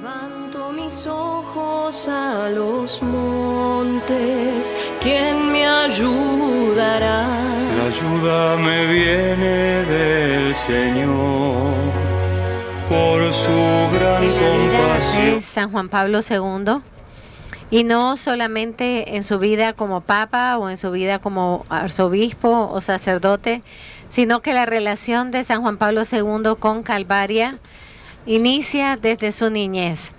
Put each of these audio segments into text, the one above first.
Levanto mis ojos a los montes, ¿quién me ayudará? La ayuda me viene del Señor, por su gran En la vida compasión. de San Juan Pablo II, y no solamente en su vida como papa o en su vida como arzobispo o sacerdote, sino que la relación de San Juan Pablo II con Calvaria inicia desde su niñez.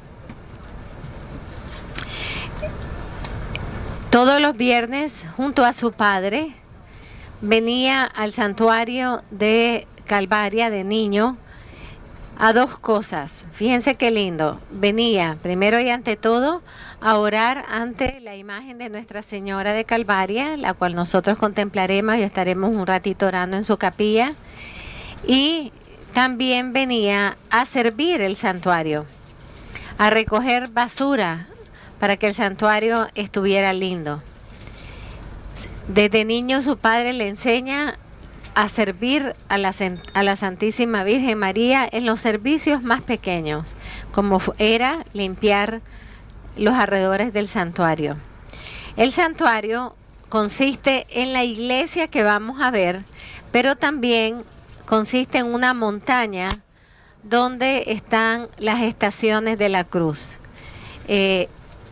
Todos los viernes, junto a su padre, venía al santuario de Calvaria de niño a dos cosas. Fíjense qué lindo. Venía, primero y ante todo, a orar ante la imagen de Nuestra Señora de Calvaria, la cual nosotros contemplaremos y estaremos un ratito orando en su capilla. Y también venía a servir el santuario, a recoger basura para que el santuario estuviera lindo. Desde niño su padre le enseña a servir a la Santísima Virgen María en los servicios más pequeños, como era limpiar los alrededores del santuario. El santuario consiste en la iglesia que vamos a ver, pero también consiste en una montaña donde están las estaciones de la cruz.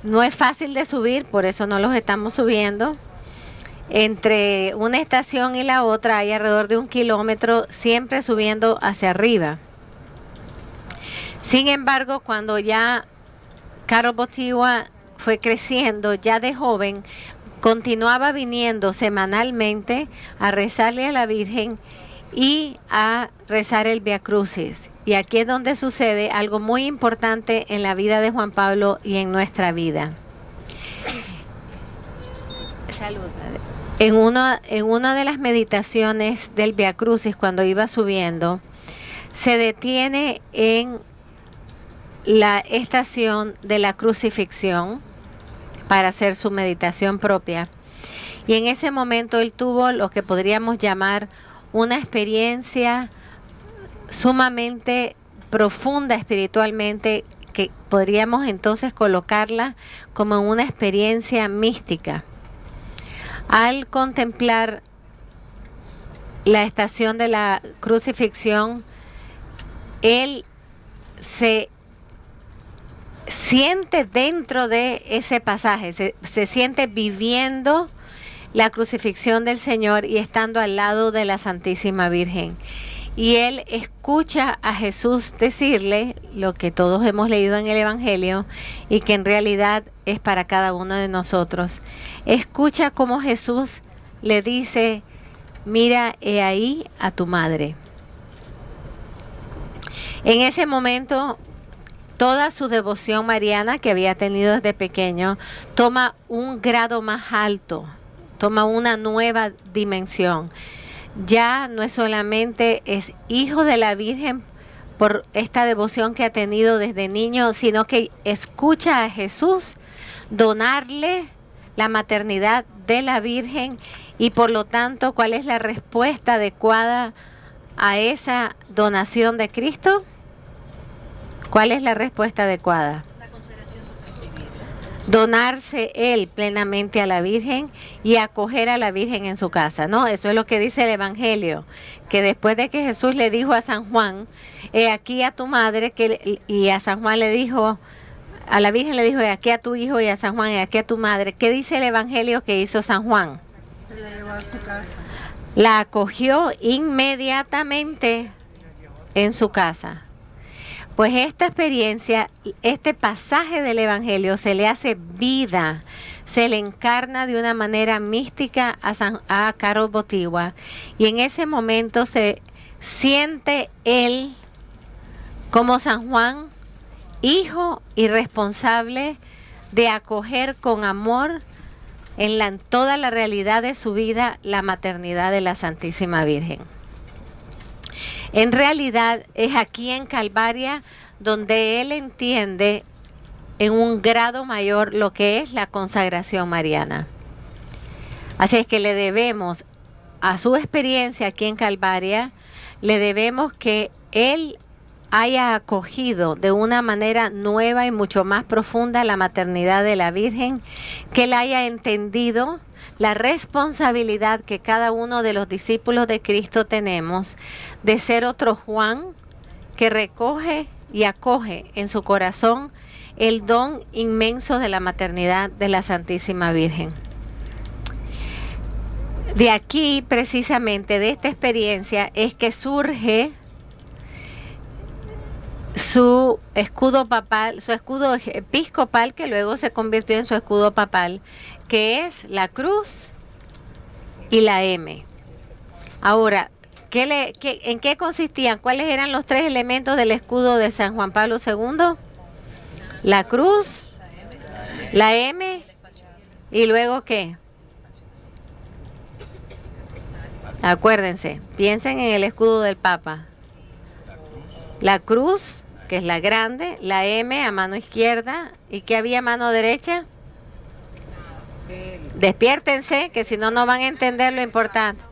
No es fácil de subir, por eso no los estamos subiendo. Entre una estación y la otra hay alrededor de 1 kilómetro, siempre subiendo hacia arriba. Sin embargo, cuando ya Karol Wojtyła fue creciendo, ya de joven, continuaba viniendo semanalmente a rezarle a la Virgen y a rezar el Vía Crucis. Y aquí es donde sucede algo muy importante en la vida de Juan Pablo y en nuestra vida. Salud. En una de las meditaciones del Vía Crucis, cuando iba subiendo, se detiene en la estación de la crucifixión para hacer su meditación propia. Y en ese momento él tuvo lo que podríamos llamar una experiencia sumamente profunda espiritualmente, que podríamos entonces colocarla como una experiencia mística. Al contemplar la estación de la crucifixión, él se siente dentro de ese pasaje, se siente viviendo la crucifixión del Señor y estando al lado de la Santísima Virgen. Y él escucha a Jesús decirle lo que todos hemos leído en el Evangelio y que en realidad es para cada uno de nosotros. Escucha cómo Jesús le dice: mira, he ahí a tu madre. En ese momento, toda su devoción mariana que había tenido desde pequeño toma un grado más alto, toma una nueva dimensión. Ya no es solamente es hijo de la Virgen por esta devoción que ha tenido desde niño, sino que escucha a Jesús donarle la maternidad de la Virgen y por lo tanto, ¿cuál es la respuesta adecuada a esa donación de Cristo? ¿Cuál es la respuesta adecuada? Donarse él plenamente a la Virgen y acoger a la Virgen en su casa, ¿no? Eso es lo que dice el Evangelio, que después de que Jesús le dijo a San Juan, he aquí a tu madre, y a San Juan le dijo, a la Virgen le dijo, he aquí a tu hijo, y a San Juan, he aquí a tu madre. ¿Qué dice el Evangelio que hizo San Juan? La llevó a su casa. La acogió inmediatamente en su casa. Pues esta experiencia, este pasaje del Evangelio se le hace vida, se le encarna de una manera mística a Karol Wojtyła, y en ese momento se siente él como San Juan, hijo y responsable de acoger con amor en toda la realidad de su vida la maternidad de la Santísima Virgen. En realidad es aquí en Calvaria donde él entiende en un grado mayor lo que es la consagración mariana. Así es que le debemos a su experiencia aquí en Calvaria, le debemos que él haya acogido de una manera nueva y mucho más profunda la maternidad de la Virgen, que él haya entendido la responsabilidad que cada uno de los discípulos de Cristo tenemos de ser otro Juan que recoge y acoge en su corazón el don inmenso de la maternidad de la Santísima Virgen. De aquí, precisamente, de esta experiencia, es que surge su escudo papal, su escudo episcopal, que luego se convirtió en su escudo papal, que es la cruz y la M. Ahora, ¿en qué consistían? ¿Cuáles eran los tres elementos del escudo de San Juan Pablo II? La cruz, la M, y luego ¿qué? Acuérdense, piensen en el escudo del Papa. La cruz, que es la grande, la M a mano izquierda, ¿y qué había a mano derecha? Despiértense, que si no, no van a entender lo importante.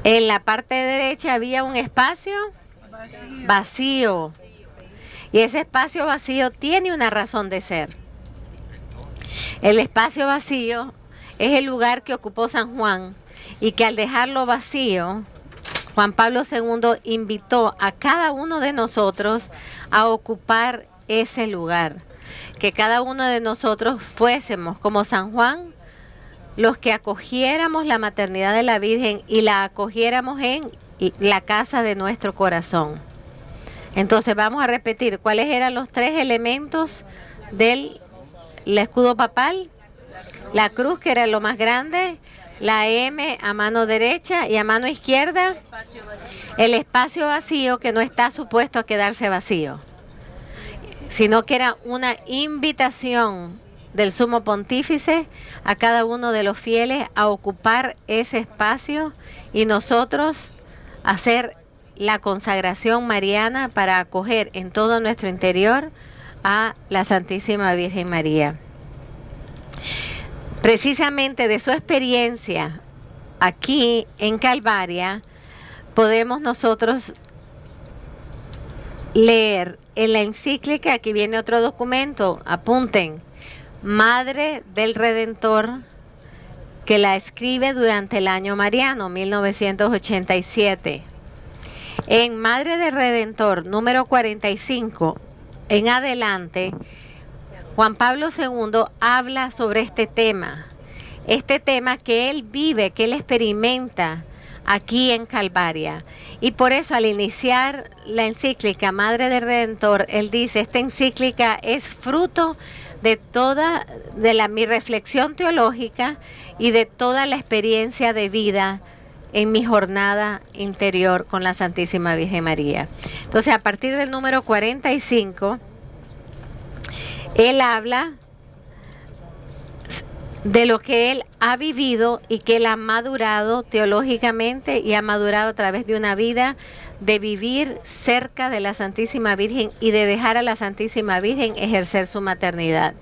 En la parte derecha había un espacio vacío. Y ese espacio vacío tiene una razón de ser. El espacio vacío es el lugar que ocupó San Juan y que al dejarlo vacío, Juan Pablo II invitó a cada uno de nosotros a ocupar ese lugar. Que cada uno de nosotros fuésemos como San Juan los que acogiéramos la maternidad de la Virgen y la acogiéramos en la casa de nuestro corazón. Entonces vamos a repetir cuáles eran los tres elementos del escudo papal. La cruz, que era lo más grande, la M a mano derecha y a mano izquierda el espacio vacío, que no está supuesto a quedarse vacío, sino que era una invitación del Sumo Pontífice a cada uno de los fieles a ocupar ese espacio y nosotros hacer la consagración mariana para acoger en todo nuestro interior a la Santísima Virgen María. Precisamente de su experiencia aquí en Calvaria podemos nosotros leer en la encíclica, aquí viene otro documento, apunten, Madre del Redentor, que la escribe durante el año mariano, 1987. En Madre del Redentor, número 45, en adelante, Juan Pablo II habla sobre este tema que él vive, que él experimenta aquí en Calvaria. Y por eso al iniciar la encíclica Madre del Redentor, él dice, esta encíclica es fruto de mi reflexión teológica y de toda la experiencia de vida en mi jornada interior con la Santísima Virgen María. Entonces, a partir del número 45, él habla de lo que él ha vivido y que él ha madurado teológicamente y ha madurado a través de una vida de vivir cerca de la Santísima Virgen y de dejar a la Santísima Virgen ejercer su maternidad.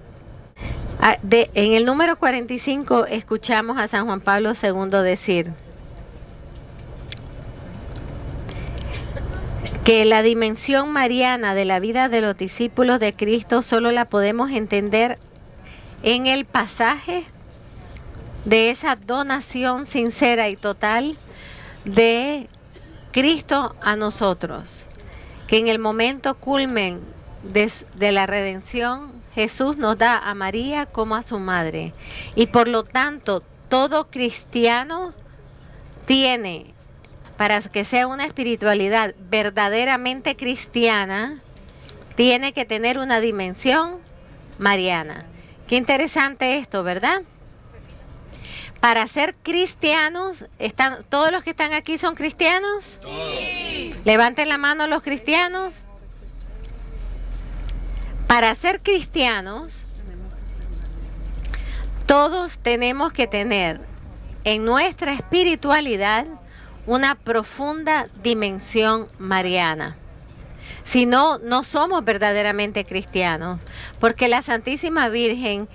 En el número 45 escuchamos a San Juan Pablo II decir que la dimensión mariana de la vida de los discípulos de Cristo solo la podemos entender en el pasaje de esa donación sincera y total de Cristo a nosotros, que en el momento culmen de la redención, Jesús nos da a María como a su madre, y por lo tanto todo cristiano tiene, para que sea una espiritualidad verdaderamente cristiana, tiene que tener una dimensión mariana. Qué interesante esto, ¿verdad? Para ser cristianos, ¿todos los que están aquí son cristianos? Sí. Levanten la mano los cristianos. Para ser cristianos, todos tenemos que tener en nuestra espiritualidad una profunda dimensión mariana. Si no, no somos verdaderamente cristianos, porque la Santísima Virgen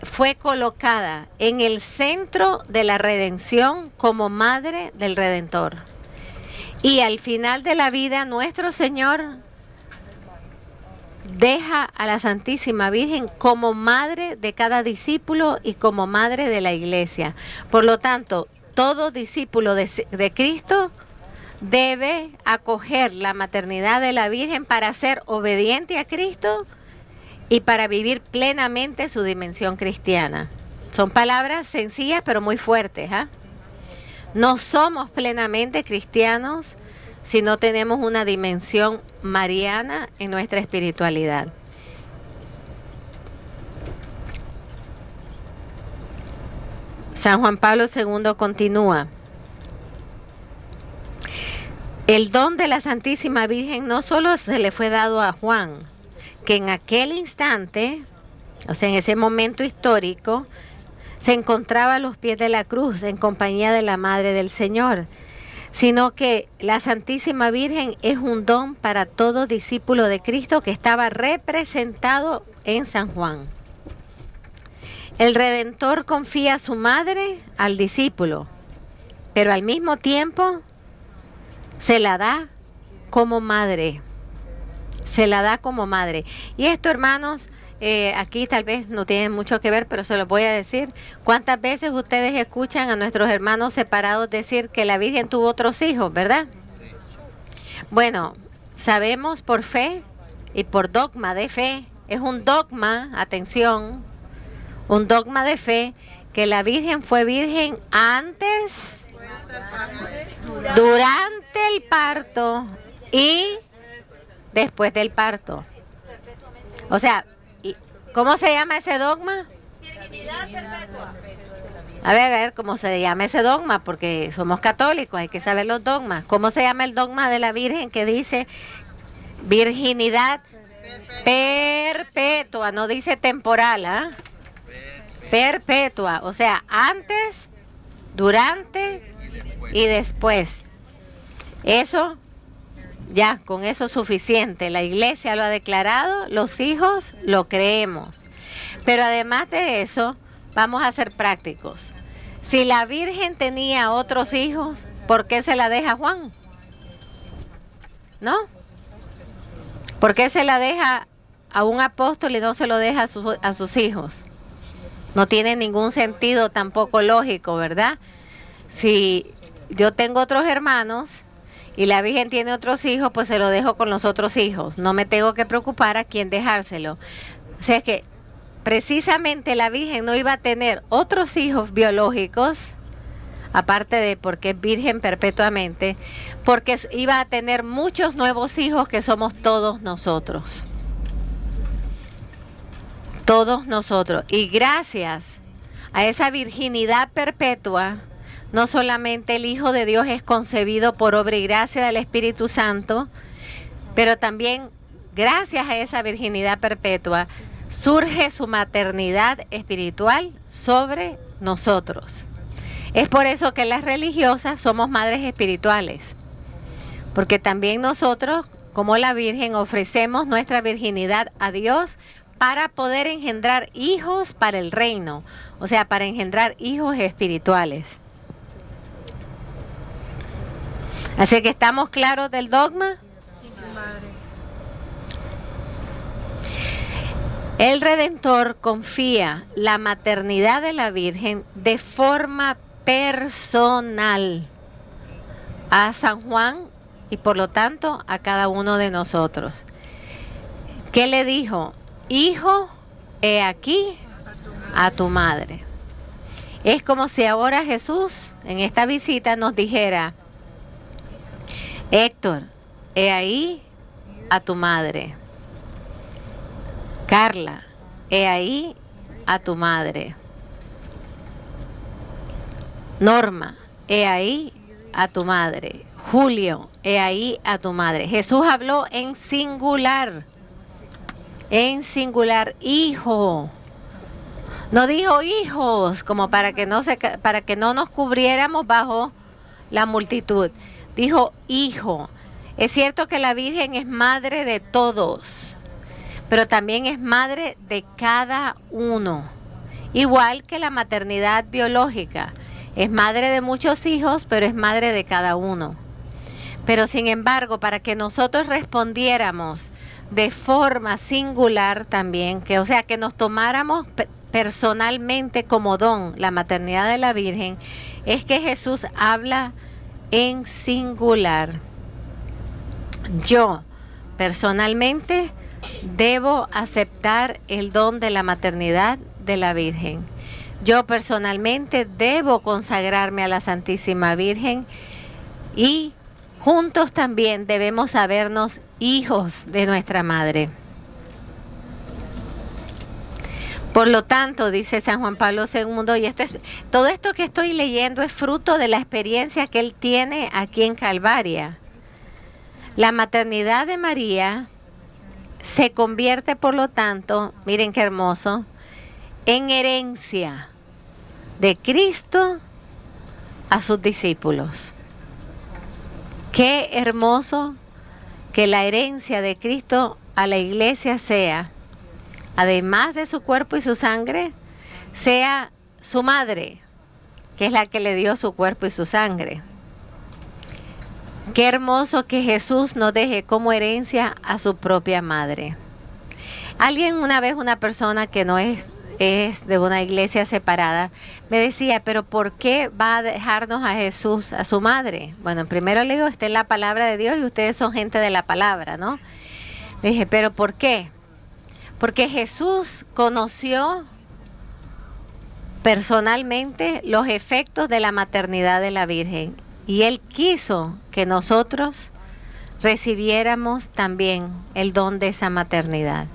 fue colocada en el centro de la redención como Madre del Redentor. Y al final de la vida, nuestro Señor deja a la Santísima Virgen como madre de cada discípulo y como madre de la iglesia. Por lo tanto, todo discípulo de Cristo debe acoger la maternidad de la Virgen para ser obediente a Cristo y para vivir plenamente su dimensión cristiana. Son palabras sencillas pero muy fuertes, ¿eh? No somos plenamente cristianos si no tenemos una dimensión mariana en nuestra espiritualidad. San Juan Pablo II continúa. El don de la Santísima Virgen no solo se le fue dado a Juan, que en aquel instante, o sea, en ese momento histórico, se encontraba a los pies de la cruz en compañía de la Madre del Señor, sino que la Santísima Virgen es un don para todo discípulo de Cristo que estaba representado en San Juan. El Redentor confía a su madre al discípulo, pero al mismo tiempo se la da como madre. Se la da como madre. Y esto, hermanos, aquí tal vez no tiene mucho que ver, pero se lo voy a decir. ¿Cuántas veces ustedes escuchan a nuestros hermanos separados decir que la Virgen tuvo otros hijos, verdad? Bueno, sabemos por fe y por dogma de fe, es un dogma, atención, un dogma de fe, que la Virgen fue virgen antes, durante el parto y después del parto. O sea, ¿cómo se llama ese dogma? Virginidad perpetua. A ver cómo se llama ese dogma, porque somos católicos, hay que saber los dogmas. ¿Cómo se llama el dogma de la Virgen que dice virginidad perpetua? No dice temporal, ¿ah? Perpetua, o sea, antes, durante y después. Eso, ya, con eso es suficiente. La iglesia lo ha declarado, los hijos lo creemos. Pero además de eso, vamos a ser prácticos. Si la Virgen tenía otros hijos, ¿por qué se la deja a Juan? ¿No? ¿Por qué se la deja a un apóstol y no se lo deja a sus hijos? No tiene ningún sentido tampoco lógico, ¿verdad? Si yo tengo otros hermanos y la Virgen tiene otros hijos, pues se lo dejo con los otros hijos. No me tengo que preocupar a quién dejárselo. O sea que precisamente la Virgen no iba a tener otros hijos biológicos, aparte de porque es virgen perpetuamente, porque iba a tener muchos nuevos hijos que somos todos nosotros. Todos nosotros. Y gracias a esa virginidad perpetua, no solamente el Hijo de Dios es concebido por obra y gracia del Espíritu Santo, pero también gracias a esa virginidad perpetua surge su maternidad espiritual sobre nosotros. Es por eso que las religiosas somos madres espirituales, porque también nosotros, como la Virgen, ofrecemos nuestra virginidad a Dios para poder engendrar hijos para el reino, o sea, para engendrar hijos espirituales. Así que ¿estamos claros del dogma? Sí, madre. El Redentor confía la maternidad de la Virgen de forma personal a San Juan y por lo tanto a cada uno de nosotros. ¿Qué le dijo? Hijo, he aquí a tu madre. Es como si ahora Jesús en esta visita nos dijera: Héctor, he ahí a tu madre. Carla, he ahí a tu madre. Norma, he ahí a tu madre. Julio, he ahí a tu madre. Jesús habló en singular. En singular, hijo. No dijo hijos, como para que no nos cubriéramos bajo la multitud. Dijo hijo. Es cierto que la Virgen es madre de todos, pero también es madre de cada uno. Igual que la maternidad biológica. Es madre de muchos hijos, pero es madre de cada uno. Pero sin embargo, para que nosotros respondiéramos de forma singular también, o sea, que nos tomáramos personalmente como don la maternidad de la Virgen, es que Jesús habla en singular. Yo, personalmente, debo aceptar el don de la maternidad de la Virgen. Yo personalmente debo consagrarme a la Santísima Virgen y juntos también debemos sabernos hijos de nuestra Madre. Por lo tanto, dice San Juan Pablo II, y todo esto que estoy leyendo es fruto de la experiencia que él tiene aquí en Calvaria. La maternidad de María se convierte, por lo tanto, miren qué hermoso, en herencia de Cristo a sus discípulos. Qué hermoso que la herencia de Cristo a la iglesia sea, además de su cuerpo y su sangre, sea su madre, que es la que le dio su cuerpo y su sangre. Qué hermoso que Jesús nos deje como herencia a su propia madre. Alguien una vez, una persona que no es de una iglesia separada, me decía, pero ¿por qué va a dejarnos a Jesús, a su madre? Bueno, primero le digo, está en la palabra de Dios y ustedes son gente de la palabra, ¿no? Le dije, ¿pero por qué? Porque Jesús conoció personalmente los efectos de la maternidad de la Virgen y Él quiso que nosotros recibiéramos también el don de esa maternidad.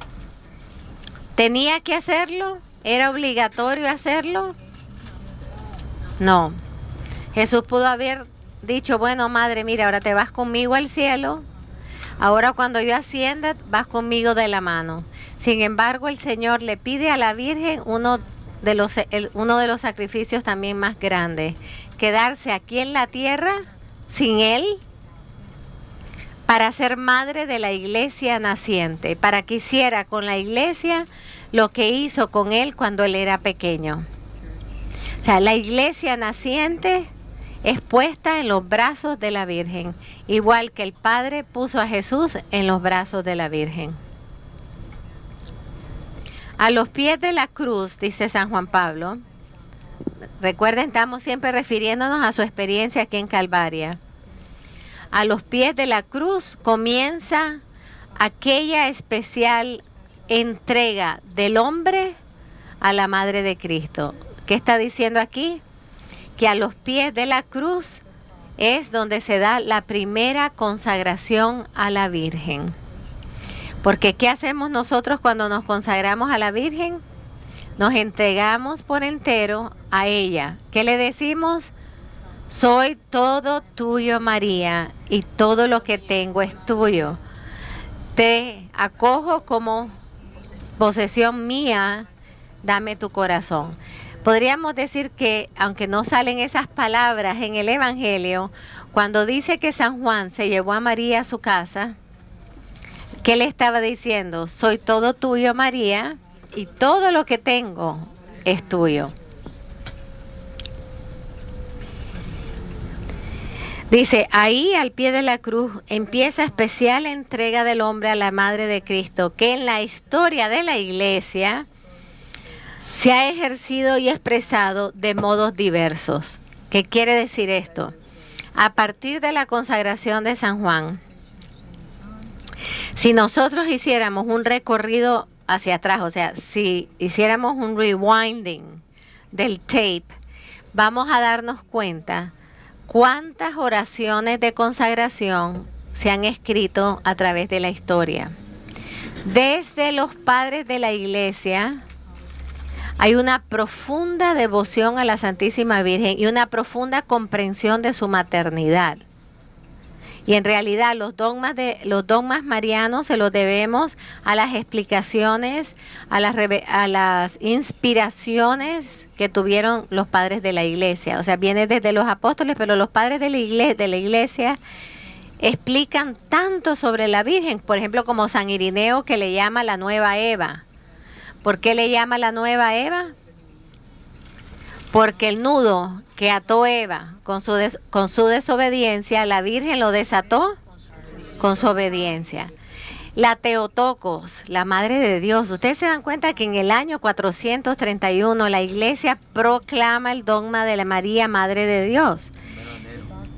¿Tenía que hacerlo? ¿Era obligatorio hacerlo? No. Jesús pudo haber dicho, bueno, madre, mira, ahora te vas conmigo al cielo. Ahora cuando yo ascienda, vas conmigo de la mano. Sin embargo, el Señor le pide a la Virgen uno de los sacrificios también más grandes. Quedarse aquí en la tierra sin Él para ser madre de la iglesia naciente. Para que hiciera con la iglesia lo que hizo con Él cuando Él era pequeño. O sea, la iglesia naciente es puesta en los brazos de la Virgen, igual que el Padre puso a Jesús en los brazos de la Virgen. A los pies de la cruz, dice San Juan Pablo, recuerden, estamos siempre refiriéndonos a su experiencia aquí en Calvaria. A los pies de la cruz comienza aquella especial entrega del hombre a la Madre de Cristo. ¿Qué está diciendo aquí? Que a los pies de la cruz es donde se da la primera consagración a la Virgen. Porque ¿qué hacemos nosotros cuando nos consagramos a la Virgen? Nos entregamos por entero a ella. ¿Qué le decimos? Soy todo tuyo, María, y todo lo que tengo es tuyo. Te acojo como posesión mía, dame tu corazón. Podríamos decir que, aunque no salen esas palabras en el Evangelio, cuando dice que San Juan se llevó a María a su casa, ¿qué le estaba diciendo? Soy todo tuyo, María, y todo lo que tengo es tuyo. Dice, ahí al pie de la cruz empieza especial entrega del hombre a la Madre de Cristo, que en la historia de la Iglesia se ha ejercido y expresado de modos diversos. ¿Qué quiere decir esto? A partir de la consagración de San Juan, si nosotros hiciéramos un recorrido hacia atrás, o sea, si hiciéramos un rewinding del tape, vamos a darnos cuenta cuántas oraciones de consagración se han escrito a través de la historia. Desde los padres de la Iglesia hay una profunda devoción a la Santísima Virgen y una profunda comprensión de su maternidad. Y en realidad los dogmas marianos se los debemos a las explicaciones, a las inspiraciones que tuvieron los padres de la Iglesia. O sea, viene desde los apóstoles, pero los padres de la Iglesia explican tanto sobre la Virgen, por ejemplo, como San Irineo, que le llama la nueva Eva. ¿Por qué le llama la nueva Eva? porque el nudo que ató Eva con su desobediencia, la Virgen lo desató con su obediencia. La Teotocos, la Madre de Dios. Ustedes se dan cuenta que en el año 431 la Iglesia proclama el dogma de la María, Madre de Dios.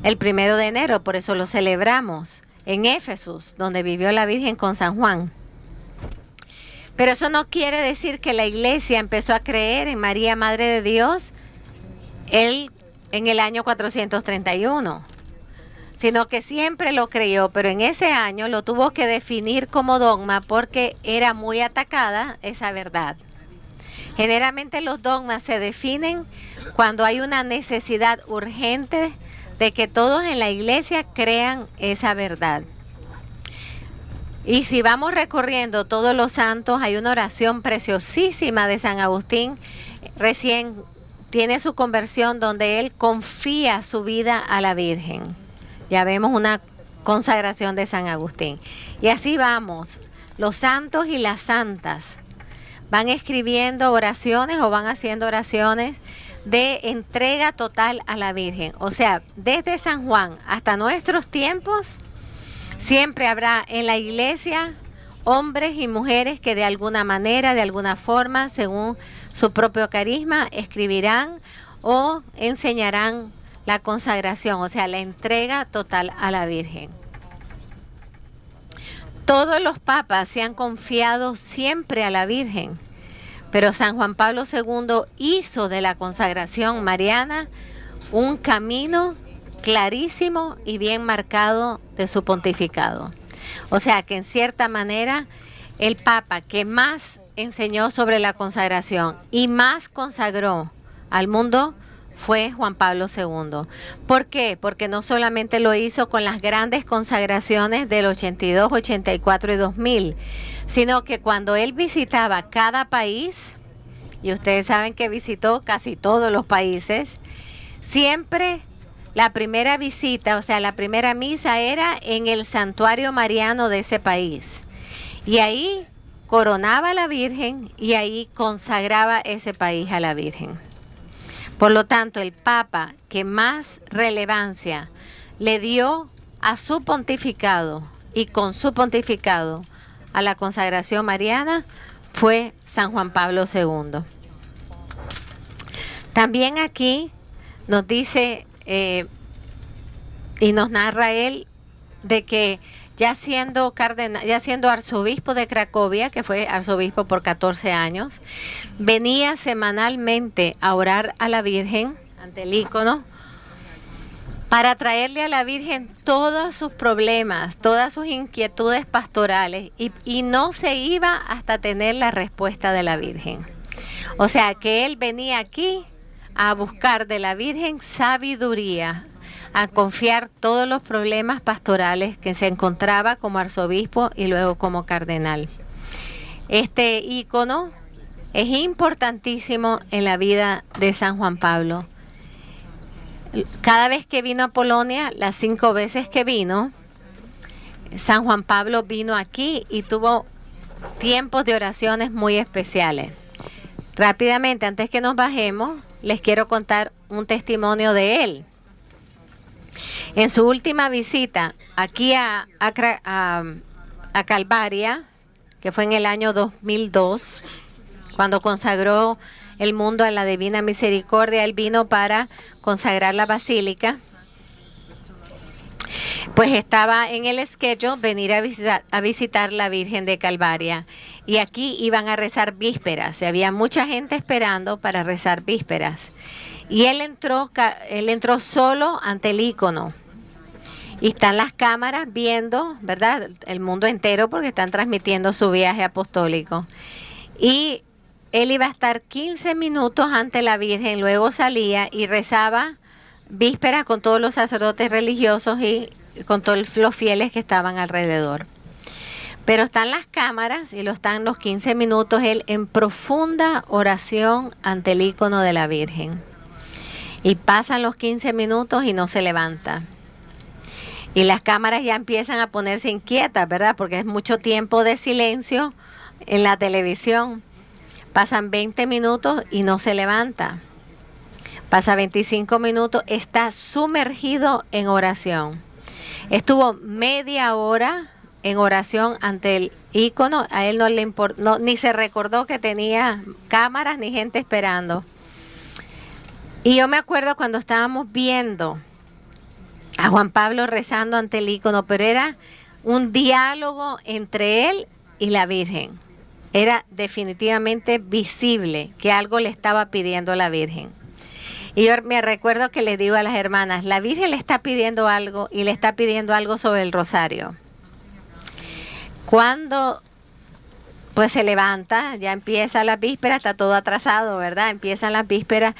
El 1 de enero, por eso lo celebramos en Éfesus, donde vivió la Virgen con San Juan. Pero eso no quiere decir que la Iglesia empezó a creer en María, Madre de Dios, en el año 431. Sino que siempre lo creyó, pero en ese año lo tuvo que definir como dogma porque era muy atacada esa verdad. Generalmente los dogmas se definen cuando hay una necesidad urgente de que todos en la iglesia crean esa verdad. Y si vamos recorriendo todos los santos, hay una oración preciosísima de San Agustín, recién tiene su conversión, donde él confía su vida a la Virgen. Ya vemos una consagración de San Agustín. Y así vamos, los santos y las santas van escribiendo oraciones o van haciendo oraciones de entrega total a la Virgen. O sea, desde San Juan hasta nuestros tiempos, siempre habrá en la iglesia hombres y mujeres que de alguna manera, de alguna forma, según su propio carisma, escribirán o enseñarán la consagración, o sea, la entrega total a la Virgen. Todos los papas se han confiado siempre a la Virgen, pero San Juan Pablo II hizo de la consagración mariana un camino clarísimo y bien marcado de su pontificado. O sea que en cierta manera el Papa que más enseñó sobre la consagración y más consagró al mundo fue Juan Pablo II. ¿Por qué? Porque no solamente lo hizo con las grandes consagraciones del 82, 84 y 2000, sino que cuando él visitaba cada país, y ustedes saben que visitó casi todos los países, siempre la primera visita, o sea, la primera misa era en el santuario mariano de ese país. Y ahí coronaba a la Virgen y ahí consagraba ese país a la Virgen. Por lo tanto, el Papa que más relevancia le dio a su pontificado y con su pontificado a la consagración mariana fue San Juan Pablo II. También aquí nos dice y nos narra él de que ya siendo arzobispo de Cracovia, que fue arzobispo por 14 años, venía semanalmente a orar a la Virgen ante el ícono para traerle a la Virgen todos sus problemas, todas sus inquietudes pastorales y no se iba hasta tener la respuesta de la Virgen. O sea que él venía aquí a buscar de la Virgen sabiduría, a confiar todos los problemas pastorales que se encontraba como arzobispo y luego como cardenal. Este ícono es importantísimo en la vida de San Juan Pablo. Cada vez que vino a Polonia, las 5 veces que vino, San Juan Pablo vino aquí y tuvo tiempos de oraciones muy especiales. Rápidamente, antes que nos bajemos, les quiero contar un testimonio de él. En su última visita aquí a Calvaria, que fue en el año 2002, cuando consagró el mundo a la Divina Misericordia, él vino para consagrar la basílica. Pues estaba en el schedule venir a visitar la Virgen de Calvaria. Y aquí iban a rezar vísperas. Y había mucha gente esperando para rezar vísperas. Y él entró solo ante el ícono. Y están las cámaras viendo, ¿verdad? El mundo entero porque están transmitiendo su viaje apostólico. Y él iba a estar 15 minutos ante la Virgen, luego salía y rezaba vísperas con todos los sacerdotes religiosos y con todos los fieles que estaban alrededor. Pero están las cámaras y están los 15 minutos él en profunda oración ante el ícono de la Virgen. Y pasan los 15 minutos y no se levanta. Y las cámaras ya empiezan a ponerse inquietas, ¿verdad? Porque es mucho tiempo de silencio en la televisión. Pasan 20 minutos y no se levanta. Pasa 25 minutos, está sumergido en oración. Estuvo media hora en oración ante el ícono. A él no le importó, ni se recordó que tenía cámaras ni gente esperando. Y yo me acuerdo cuando estábamos viendo a Juan Pablo rezando ante el ícono, pero era un diálogo entre él y la Virgen. Era definitivamente visible que algo le estaba pidiendo la Virgen. Y yo me recuerdo que le digo a las hermanas, la Virgen le está pidiendo algo y le está pidiendo algo sobre el rosario. Cuando pues se levanta, ya empieza la víspera, está todo atrasado, ¿verdad? Empiezan las vísperas.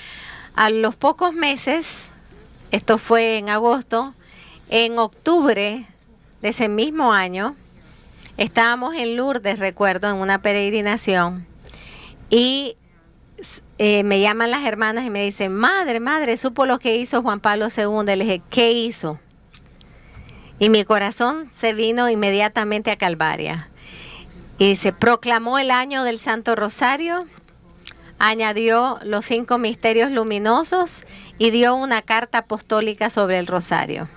A los pocos meses, esto fue en agosto, en octubre de ese mismo año, estábamos en Lourdes, recuerdo, en una peregrinación, y me llaman las hermanas y me dicen, madre, supo lo que hizo Juan Pablo II. Le dije, ¿qué hizo? Y mi corazón se vino inmediatamente a Calvaria. Y dice, proclamó el año del Santo Rosario, añadió los 5 misterios luminosos y dio una carta apostólica sobre el rosario.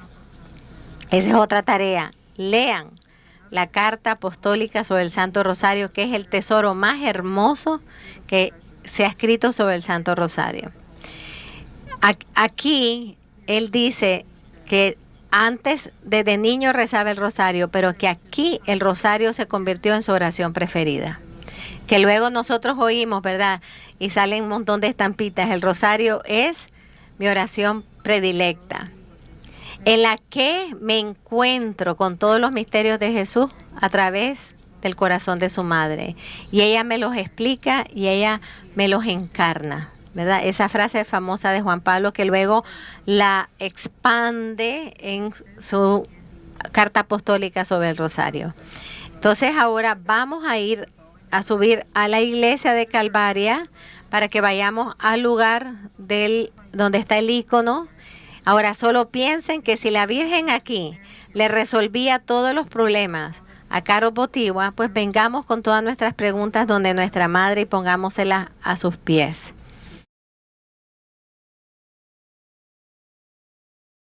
Esa es otra tarea. Lean la carta apostólica sobre el Santo Rosario, que es el tesoro más hermoso que se ha escrito sobre el Santo Rosario. Aquí él dice que antes, desde niño rezaba el rosario, pero que aquí el rosario se convirtió en su oración preferida. Que luego nosotros oímos, ¿verdad? Y salen un montón de estampitas. El rosario es mi oración predilecta, en la que me encuentro con todos los misterios de Jesús a través del corazón de su madre. Y ella me los explica y ella me los encarna, ¿verdad? Esa frase famosa de Juan Pablo que luego la expande en su carta apostólica sobre el rosario. Entonces ahora vamos a ir a subir a la iglesia de Calvaria para que vayamos al lugar donde está el ícono. Ahora solo piensen que si la Virgen aquí le resolvía todos los problemas a Caro Botigua, pues vengamos con todas nuestras preguntas donde nuestra madre y pongámoselas a sus pies.